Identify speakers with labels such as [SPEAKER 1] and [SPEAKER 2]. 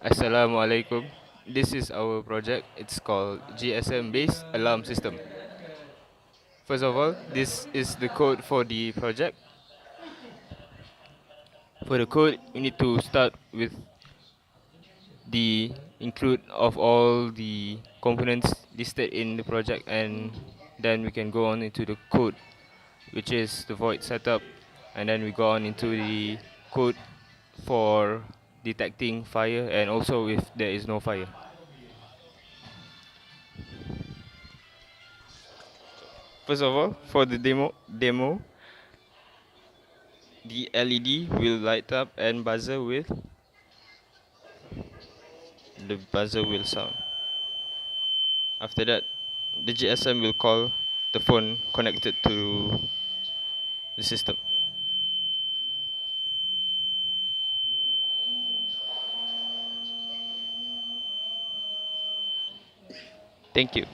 [SPEAKER 1] Assalamualaikum. This is our project. It's called GSM based alarm system. First of all, this is the code for the project. For the code, we need to start with the include of all the components listed in the project, and then we can go on into the code, which is the void setup, and then we go on into the code for detecting fire and also if there is no fire. First of all, for the demo, the LED will light up and buzzer with the buzzer will sound. After that, the GSM will call the phone connected to the system. Thank you.